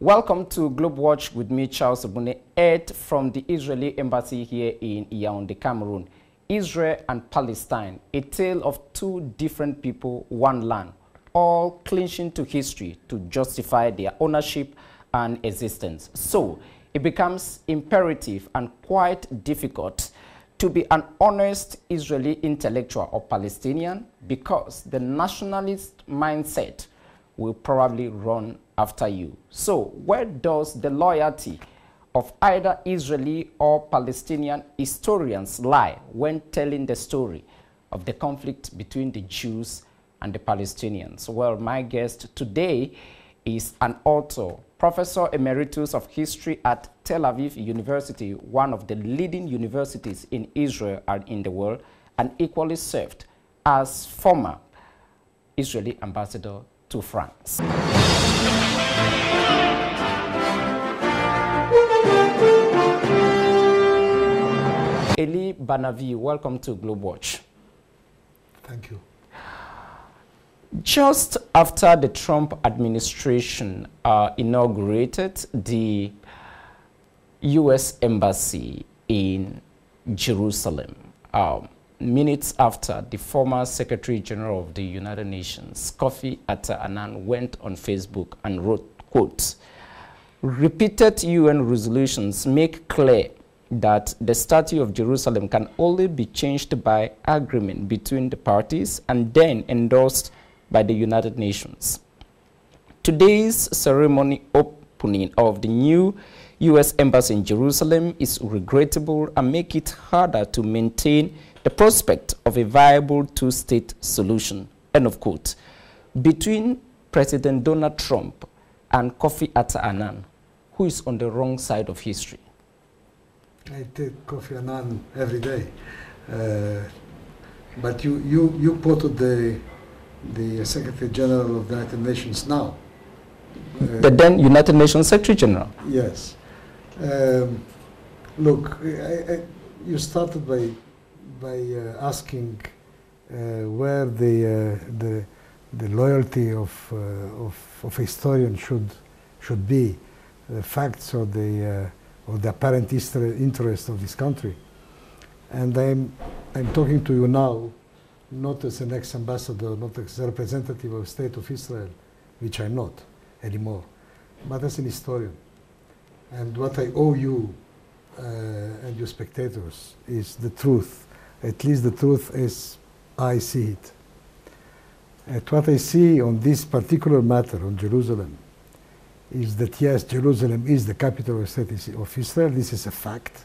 Welcome to Globewatch with me, Charles Obune, aired from the Israeli embassy here in Yaoundé, Cameroon. Israel and Palestine, a tale of two different people, one land, all clinging to history to justify their ownership and existence. So it becomes imperative and quite difficult to be an honest Israeli intellectual or Palestinian, because the nationalist mindset will probably run after you. So where does the loyalty of either Israeli or Palestinian historians lie when telling the story of the conflict between the Jews and the Palestinians? Well, my guest today is an author, Professor Emeritus of History at Tel Aviv University, one of the leading universities in Israel and in the world, and equally served as former Israeli ambassador to France. Eli Banavi, welcome to Globewatch. Thank you. Just after the Trump administration inaugurated the U.S. Embassy in Jerusalem, minutes after, the former Secretary General of the United Nations, Kofi Annan, went on Facebook and wrote, quote, "Repeated UN resolutions make clear that the Statue of Jerusalem can only be changed by agreement between the parties and then endorsed by the United Nations. Today's ceremony opening of the new U.S. Embassy in Jerusalem is regrettable and make it harder to maintain the prospect of a viable two-state solution," end of quote. Between President Donald Trump and Kofi Annan, who is on the wrong side of history? I take Kofi Annan every day. But you quoted the Secretary General of the United Nations now. The then United Nations Secretary General? Yes. Look, you started by asking where the loyalty of a historian should be, the facts or the apparent interest of this country. And I'm talking to you now, not as an ex-ambassador, not as a representative of the State of Israel, which I'm not anymore, but as an historian. And what I owe you and your spectators is the truth, at least the truth as I see it. And what I see on this particular matter, on Jerusalem, is that yes, Jerusalem is the capital of the State of Israel. This is a fact.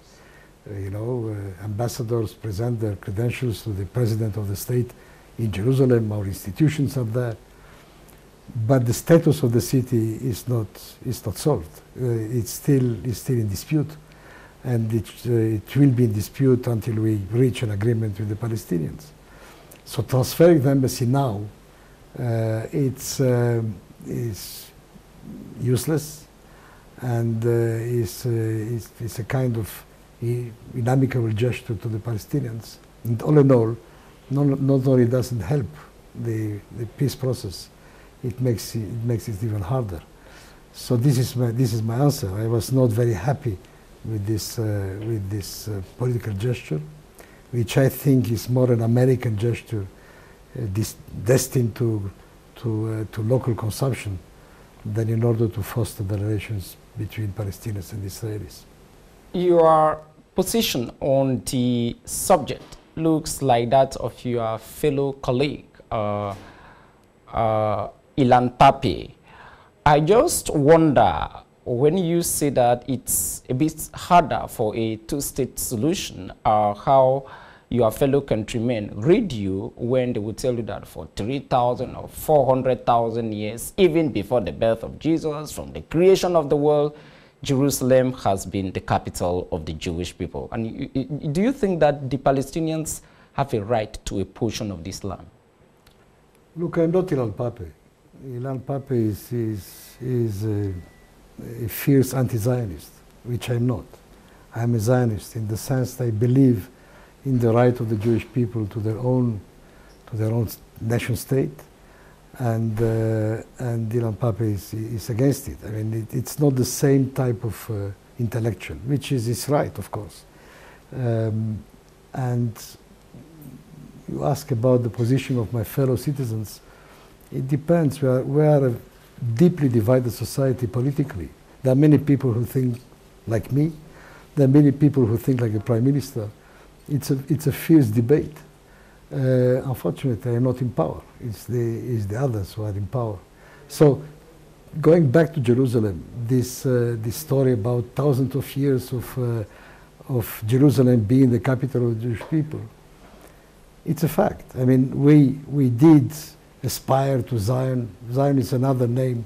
Ambassadors present their credentials to the President of the State in Jerusalem. Our institutions are there. But the status of the city is not solved. It's still in dispute, and it will be in dispute until we reach an agreement with the Palestinians. So transferring the embassy now, is useless, and is a kind of inamicable gesture to the Palestinians. And all in all, not only doesn't help the peace process, it makes it even harder. So this is my answer. I was not very happy with this political gesture, which I think is more an American gesture, destined to local consumption, than in order to foster the relations between Palestinians and Israelis. Your position on the subject looks like that of your fellow colleague, Ilan Pape. I just wonder, when you say that it's a bit harder for a two-state solution, how your fellow countrymen read you when they will tell you that for 3,000 or 400,000 years, even before the birth of Jesus, from the creation of the world, Jerusalem has been the capital of the Jewish people. And do you think that the Palestinians have a right to a portion of this land? Look, I'm not Ilan Pape. Ilan Pape is a fierce anti-Zionist, which I'm not. I'm a Zionist in the sense that I believe in the right of the Jewish people to their own nation state, and Dylan Pape is against it. I mean, it's not the same type of intellectual, which is his right, of course. And you ask about the position of my fellow citizens. It depends. We are a deeply divided society politically. There are many people who think like me. There are many people who think like the Prime Minister. It's a fierce debate. Unfortunately, I am not in power. It's the others who are in power. So, going back to Jerusalem, this story about thousands of years of Jerusalem being the capital of the Jewish people, it's a fact. I mean, we did aspire to Zion. Zion is another name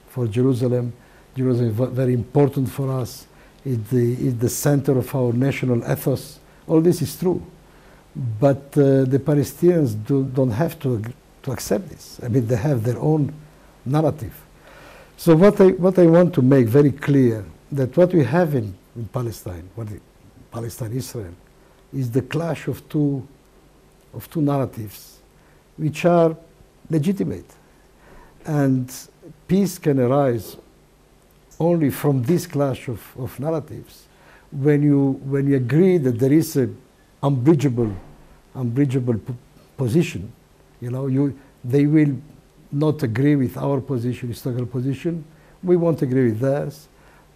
for Jerusalem. Jerusalem is very important for us. It's the center of our national ethos. All this is true. But the Palestinians don't have to accept this. I mean, they have their own narrative. So what I want to make very clear, that what we have in Palestine, Palestine-Israel, is the clash of two narratives, which are legitimate. And peace can arise only from this clash of narratives. When you agree that there is an unbridgeable position, you know, they will not agree with our position, historical position. We won't agree with theirs.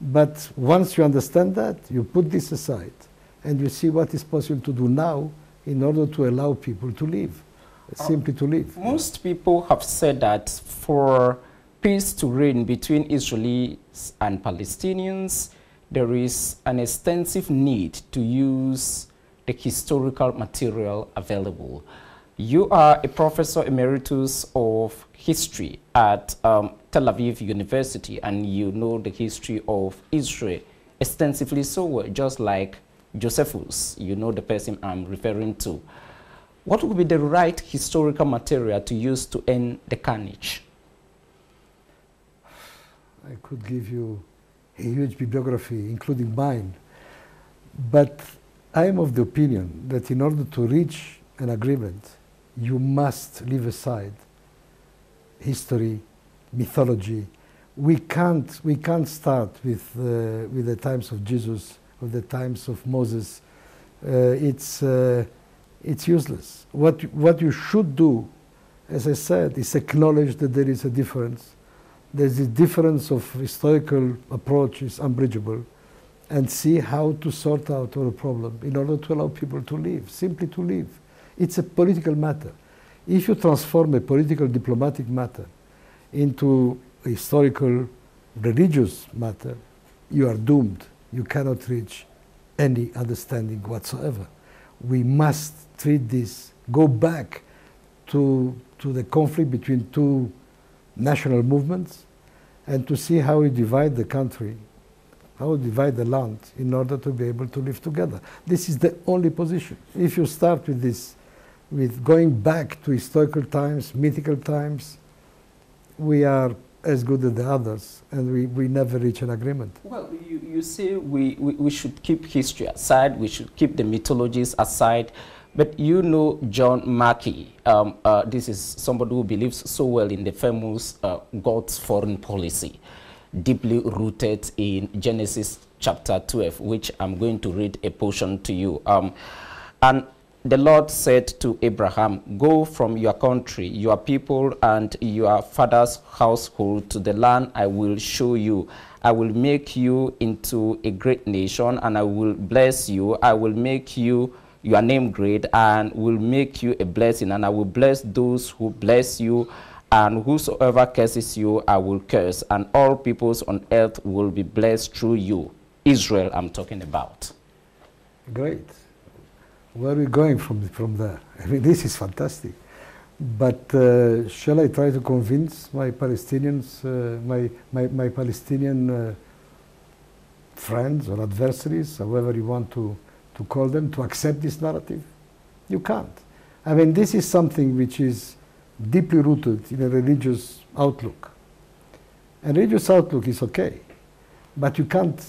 But once you understand that, you put this aside and you see what is possible to do now in order to allow people to live, simply to live. Most people have said that for peace to reign between Israelis and Palestinians, there is an extensive need to use the historical material available. You are a professor emeritus of history at Tel Aviv University, and you know the history of Israel extensively so well, just like Josephus, you know the person I'm referring to. What would be the right historical material to use to end the carnage? I could give you a huge bibliography, including mine, but I am of the opinion that in order to reach an agreement, you must leave aside history, mythology. We can't start with the times of Jesus, or the times of Moses. It's useless. What you should do, as I said, is acknowledge that there is a difference. There's a difference of historical approach is unbridgeable, and see how to sort out our problem in order to allow people to live, simply to live. It's a political matter. If you transform a political diplomatic matter into a historical religious matter, you are doomed. You cannot reach any understanding whatsoever. We must treat this, go back to the conflict between two national movements, and to see how we divide the country, how we divide the land in order to be able to live together. This is the only position. If you start with this, with going back to historical times, mythical times, we are as good as the others, and we never reach an agreement. Well, you say we should keep history aside, we should keep the mythologies aside, but you know John Mackey, this is somebody who believes so well in the famous God's foreign policy, deeply rooted in Genesis chapter 12, which I'm going to read a portion to you. And the Lord said to Abraham, "Go from your country, your people, and your father's household to the land I will show you. I will make you into a great nation, and I will bless you. I will make you your name great, and will make you a blessing, and I will bless those who bless you, and whosoever curses you, I will curse, and all peoples on earth will be blessed through you." Israel, I'm talking about. Great. Where are we going from there? I mean, this is fantastic. But shall I try to convince my Palestinians, my Palestinian friends or adversaries, however you want to call them, to accept this narrative? You can't. I mean, this is something which is deeply rooted in a religious outlook. A religious outlook is okay, but you can't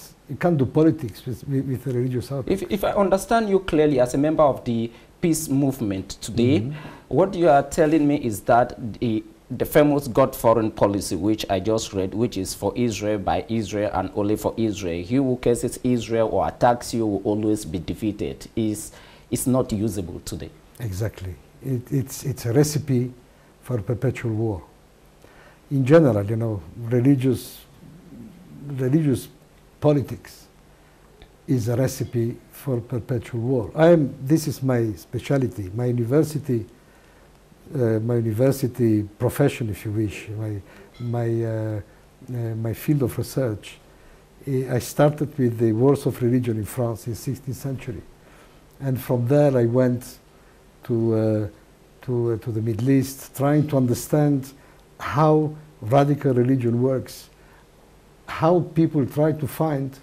do politics with a religious outlook. If I understand you clearly as a member of the peace movement today, what you are telling me is that the the famous God foreign policy, which I just read, which is for Israel, by Israel, and only for Israel. He who curses Israel or attacks you will always be defeated. Is not usable today. Exactly. It's a recipe for perpetual war. In general, you know, religious politics is a recipe for perpetual war. This is my specialty, my university profession, if you wish, my field of research. I started with the wars of religion in France in the 16th century. And from there I went to the Middle East, trying to understand how radical religion works, how people try to find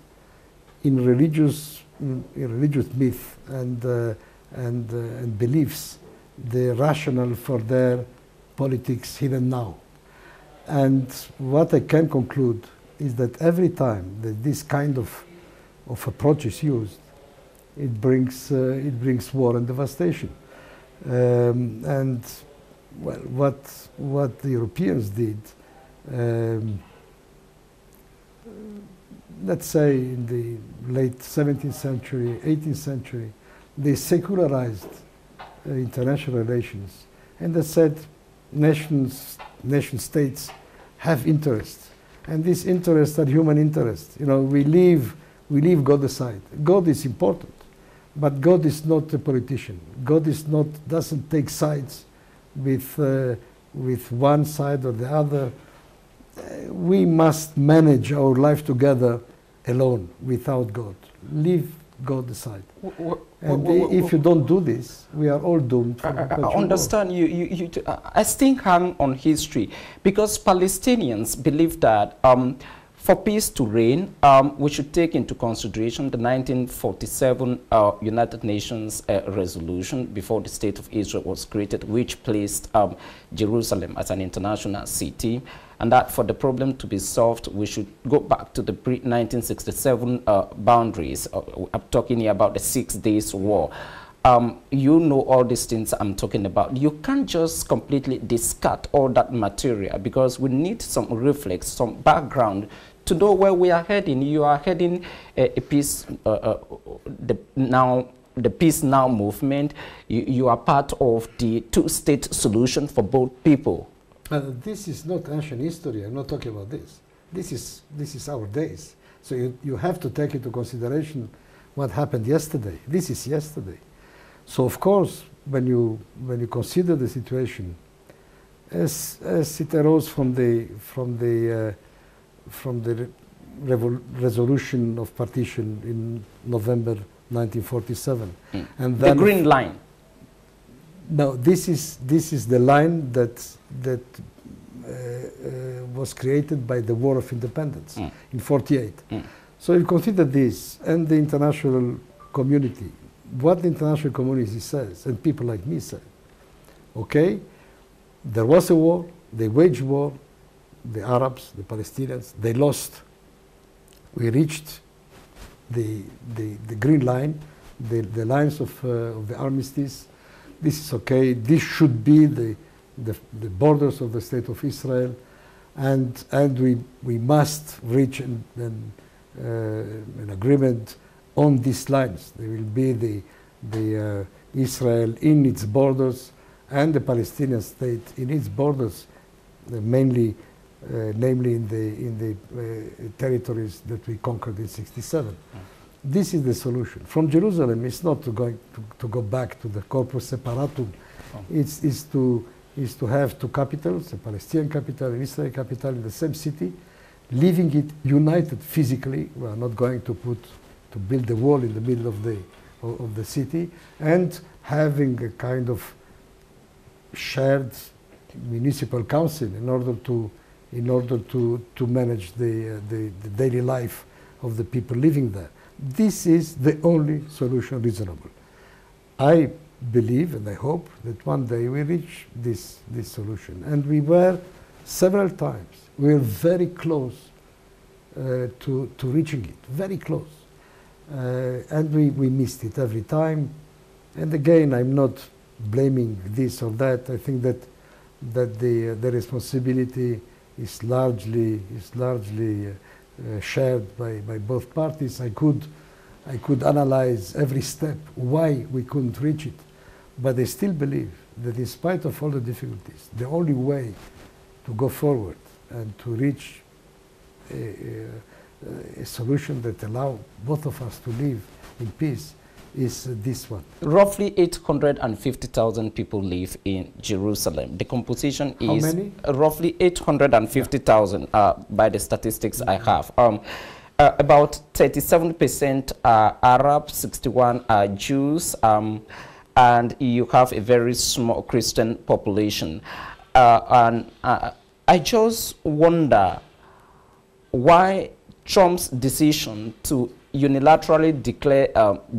in religious myth and beliefs the rationale for their politics here and now. And what I can conclude is that every time that this kind of approach is used, it brings war and devastation. And well, what the Europeans did, let's say in the late 17th century, 18th century, they secularized international relations, and they said nation states have interests, and these interests are human interests. You know, we leave God aside. God is important, but God is not a politician. God doesn't take sides with one side or the other. We must manage our life together alone, without God. Leave God aside. And if you don't do this, we are all doomed. I understand you I still hang on history, because Palestinians believe that for peace to reign, we should take into consideration the 1947 United Nations resolution before the State of Israel was created, which placed Jerusalem as an international city, and that for the problem to be solved, we should go back to the pre-1967 boundaries. I'm talking here about the 6 Days War. You know all these things I'm talking about. You can't just completely discard all that material, because we need some reflex, some background to know where we are heading. You are heading a peace, the Peace Now movement. You are part of the two-state solution for both people. This is not ancient history. I'm not talking about this. This is our days. So you have to take into consideration what happened yesterday. This is yesterday. So of course, when you consider the situation as it arose from the resolution of partition in November 1947, and then the Green Line. No, this is the line that was created by the War of Independence in '48. So you consider this and the international community. What the international community says, and people like me say, okay, there was a war, they waged war, the Arabs, the Palestinians, they lost. We reached the Green Line, the lines of the armistice. This is okay. This should be the borders of the State of Israel, and we must reach an agreement on these lines. There will be the Israel in its borders and the Palestinian state in its borders, namely in the territories that we conquered in '67. This is the solution. From Jerusalem, it's not to go back to the corpus separatum. It's to have two capitals, a Palestinian capital and Israeli capital in the same city, leaving it united physically. We are not going to build a wall in the middle of the city, and having a kind of shared municipal council in order to manage the daily life of the people living there. This is the only solution reasonable. I believe and I hope that one day we reach this solution. And we were several times, we were very close to reaching it, very close. And we missed it every time. And again, I'm not blaming this or that. I think that that the responsibility is largely shared by both parties. I could analyze every step why we couldn't reach it, but I still believe that in spite of all the difficulties, the only way to go forward and to reach a solution that allows both of us to live in peace is this one. Roughly 850,000 people live in Jerusalem. The composition is... How many? Roughly 850,000 by the statistics I have. About 37% are Arab, 61 are Jews, and you have a very small Christian population. I just wonder why Trump's decision to unilaterally declare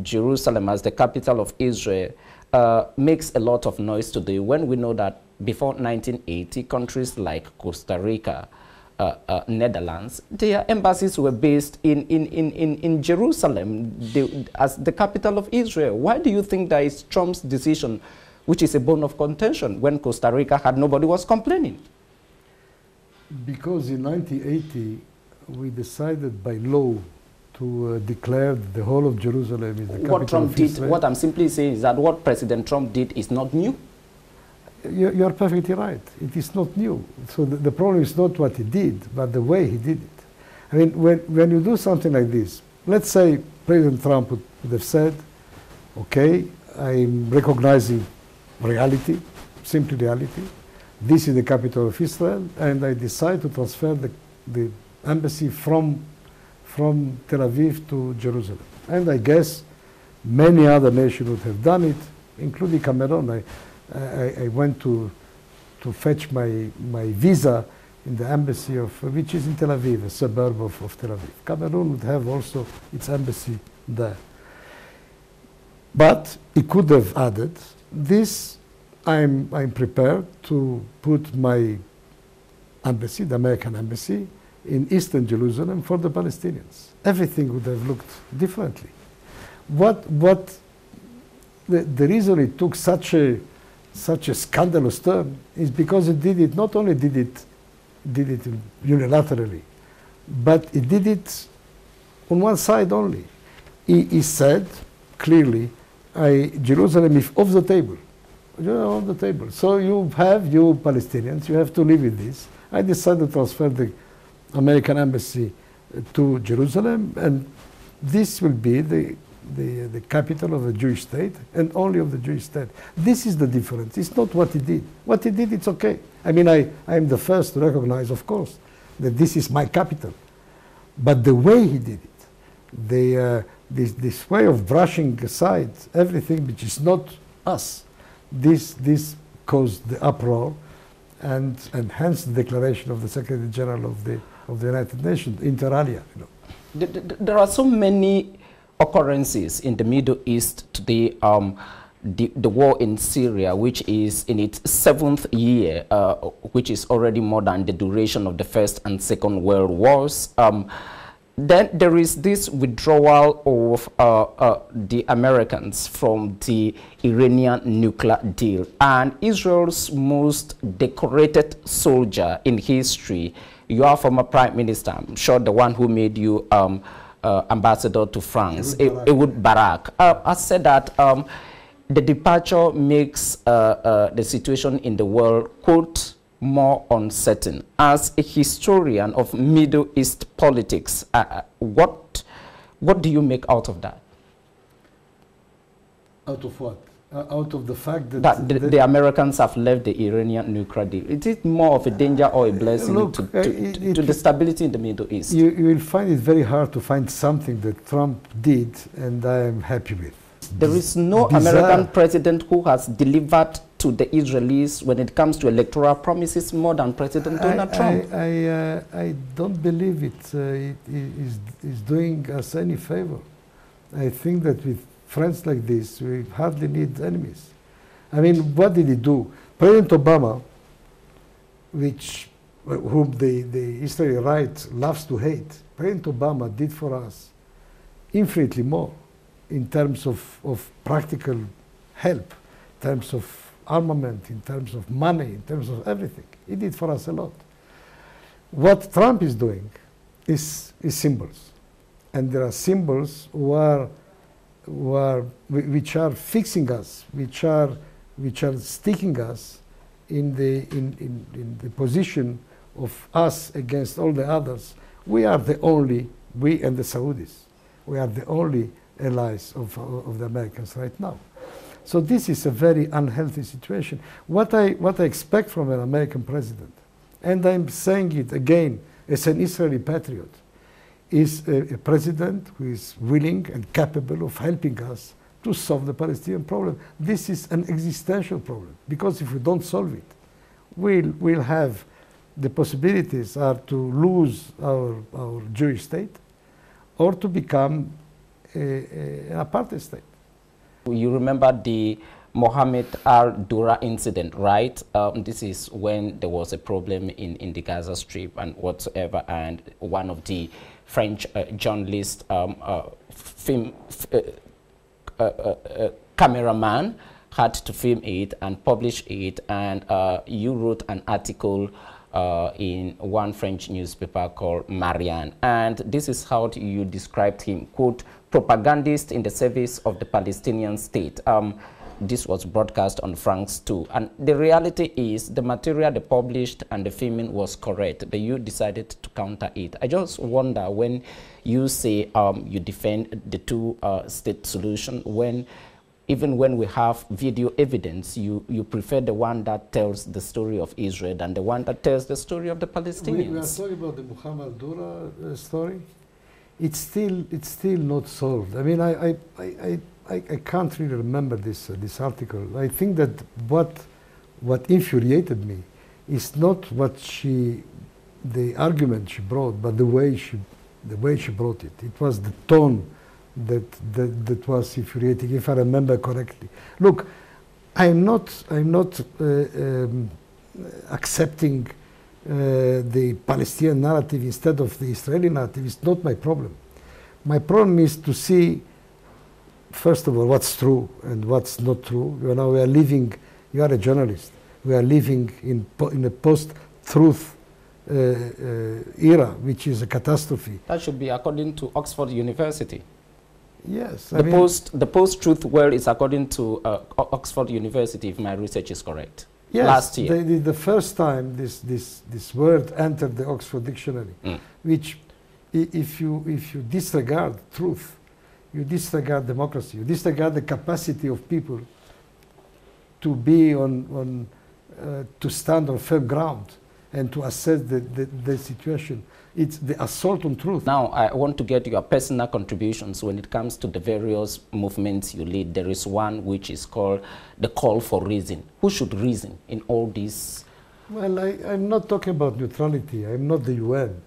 Jerusalem as the capital of Israel makes a lot of noise today, when we know that before 1980, countries like Costa Rica, Netherlands, their embassies were based in Jerusalem as the capital of Israel. Why do you think that is Trump's decision, which is a bone of contention, when Costa Rica had nobody was complaining? Because in 1980, we decided by law to declare the whole of Jerusalem is the capital of Israel. What I'm simply saying is that what President Trump did is not new. You're perfectly right. It is not new. So the problem is not what he did, but the way he did it. I mean, when you do something like this, let's say President Trump would have said, okay, I'm recognizing reality, simply reality. This is the capital of Israel, and I decide to transfer the embassy from Tel Aviv to Jerusalem. And I guess many other nations would have done it, including Cameroon. I went to fetch my visa in the embassy which is in Tel Aviv, a suburb of Tel Aviv. Cameroon would have also its embassy there. But it could have added this. I'm prepared to put my embassy, the American embassy, in Eastern Jerusalem for the Palestinians. Everything would have looked differently. The reason it took such a scandalous turn is because it did it, not only did it unilaterally, but it did it on one side only. He said clearly, Jerusalem is off the table. You're on the table. So you Palestinians, you have to live with this. I decided to transfer the American embassy to Jerusalem, and this will be the capital of the Jewish state, and only of the Jewish state. This is the difference. It's not what he did. What he did, it's okay. I mean, I am the first to recognize, of course, that this is my capital. But the way he did it, this way of brushing aside everything which is not us, this caused the uproar, and hence the declaration of the Secretary General of the United Nations, inter alia. You know. There are so many occurrences in the Middle East today. The war in Syria, which is in its 7th year, which is already more than the duration of the First and Second World Wars. Then there is this withdrawal of the Americans from the Iranian nuclear deal. And Israel's most decorated soldier in history, your former Prime Minister, I'm sure the one who made you ambassador to France, Ehud Barak, has said that the departure makes the situation in the world, quote, more uncertain. As a historian of Middle East politics, what do you make out of that? Out of what? Out of the fact that the Americans have left the Iranian nuclear deal. Is it more of a danger or a blessing to the stability in the Middle East? You will find it very hard to find something that Trump did and I am happy with. There is no American president who has delivered to the Israelis when it comes to electoral promises more than President Donald Trump. I don't believe it is doing us any favor. I think that with friends like this, we hardly need enemies. I mean, what did he do? President Obama, whom the Israeli right loves to hate, President Obama did for us infinitely more in terms of practical help, in terms of armament, in terms of money, in terms of everything. He did for us a lot. What Trump is doing is symbols. And there are symbols which are fixing us, which are sticking us in the position of us against all the others. We are the only, we and the Saudis, we are the only allies of the Americans right now. So this is a very unhealthy situation. What I expect from an American president, and I'm saying it again as an Israeli patriot, is a president who is willing and capable of helping us to solve the Palestinian problem. This is an existential problem, because if we don't solve it, we'll have the possibilities are to lose our Jewish state or to become an apartheid state. You remember the Mohammed al-Dura incident, right? This is when there was a problem in the Gaza Strip and whatsoever, and one of the French journalists, cameraman, had to film it and publish it, and you wrote an article in one French newspaper called Marianne, and this is how you described him, quote, propagandist in the service of the Palestinian state. This was broadcast on France 2, and the reality is the material they published and the filming was correct, but you decided to counter it. I just wonder, when you say you defend the two-state solution, even when we have video evidence, you prefer the one that tells the story of Israel than the one that tells the story of the Palestinians. We are talking about the Muhammad al-Dura story. It's still not solved. I mean, I can't really remember this article. I think that what infuriated me is not the argument she brought, but the way she brought it. It was the tone that was infuriating, if I remember correctly. Look, I'm not accepting the Palestinian narrative instead of the Israeli narrative. It's not my problem. My problem is to see, first of all, what's true and what's not true. You know, we are living, you are a journalist, we are living in a post-truth era, which is a catastrophe. That should be according to Oxford University. Yes. The post-truth world is according to Oxford University, if my research is correct. Yes, last year. The first time this word entered the Oxford Dictionary, which if you disregard truth, you disregard democracy, you disregard the capacity of people to be to stand on firm ground and to assess the situation. It's the assault on truth. Now, I want to get your personal contributions when it comes to the various movements you lead. There is one which is called the Call for Reason. Who should reason in all this? Well, I'm not talking about neutrality. I'm not the UN.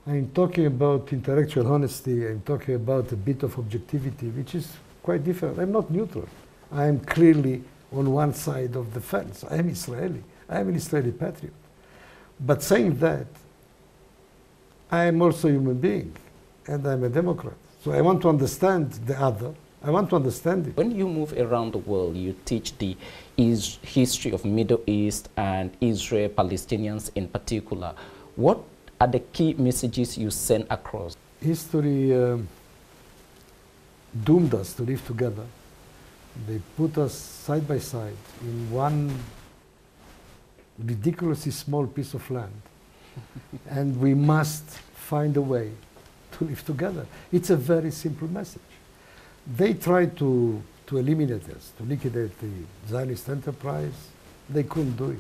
I'm talking about intellectual honesty. I'm talking about a bit of objectivity, which is quite different. I'm not neutral. I'm clearly on one side of the fence. I'm Israeli. I'm an Israeli patriot. But saying that, I am also a human being, and I'm a Democrat. So I want to understand the other. I want to understand it. When you move around the world, you teach the history of Middle East and Israel, Palestinians in particular. What are the key messages you send across? History doomed us to live together. They put us side by side in one ridiculously small piece of land. And we must find a way to live together. It's a very simple message. They tried to eliminate us, to liquidate the Zionist enterprise. They couldn't do it.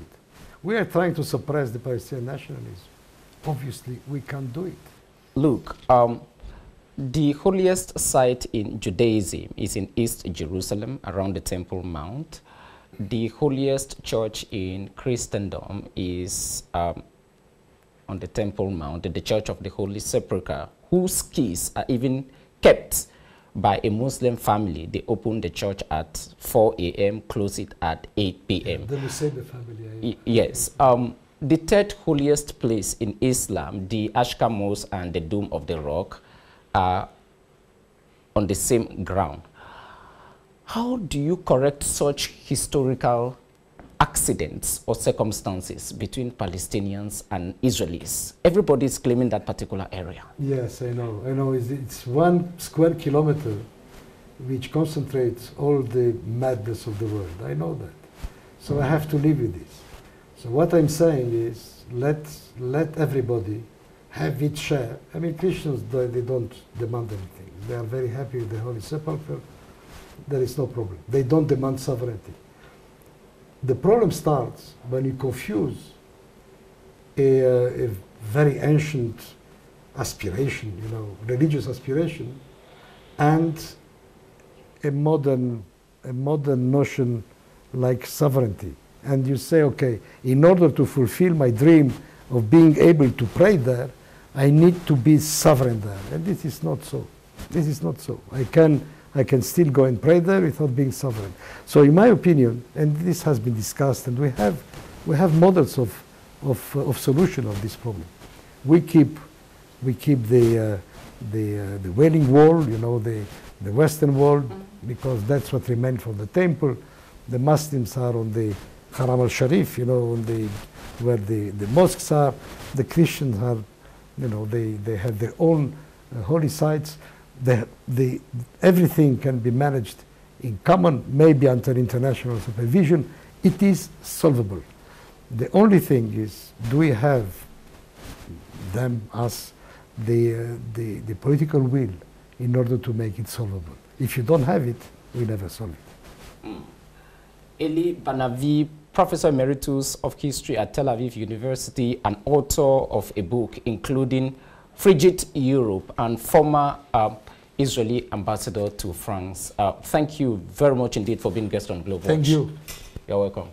We are trying to suppress the Palestinian nationalism. Obviously, we can't do it. Look, the holiest site in Judaism is in East Jerusalem, around the Temple Mount. The holiest church in Christendom is on the Temple Mount, the Church of the Holy Sepulchre, whose keys are even kept by a Muslim family. They open the church at 4 a.m., close it at 8 p.m. The Musebe family. Yes. The third holiest place in Islam, the Ashka Mosque and the Dome of the Rock, are on the same ground. How do you correct such historical accidents or circumstances between Palestinians and Israelis. Everybody is claiming that particular area. Yes, I know. I know. It's 1 square kilometer which concentrates all the madness of the world. I know that. So I have to live with this. So what I'm saying is, let everybody have its share. I mean, Christians, they don't demand anything. They are very happy with the Holy Sepulchre. There is no problem. They don't demand sovereignty. The problem starts when you confuse a very ancient aspiration, you know, religious aspiration, and a modern notion like sovereignty. And you say, okay, in order to fulfill my dream of being able to pray there, I need to be sovereign there. And this is not so. This is not so. I can still go and pray there without being sovereign. So in my opinion, and this has been discussed, and we have models of solution of this problem. We keep the Wailing Wall, you know, the Western Wall, because that's what remained from the temple. The Muslims are on the Haram al-Sharif, you know, on where the mosques are. The Christians are, you know, they have their own holy sites. Everything can be managed in common, maybe under international supervision. It is solvable. The only thing is, do we have us the political will in order to make it solvable? If you don't have it, we never solve it. Eli Banavi, Professor Emeritus of History at Tel Aviv University and author of a book including Frigid Europe, and former Israeli ambassador to France. Thank you very much indeed for being guest on Globewatch. Thank you. You're welcome.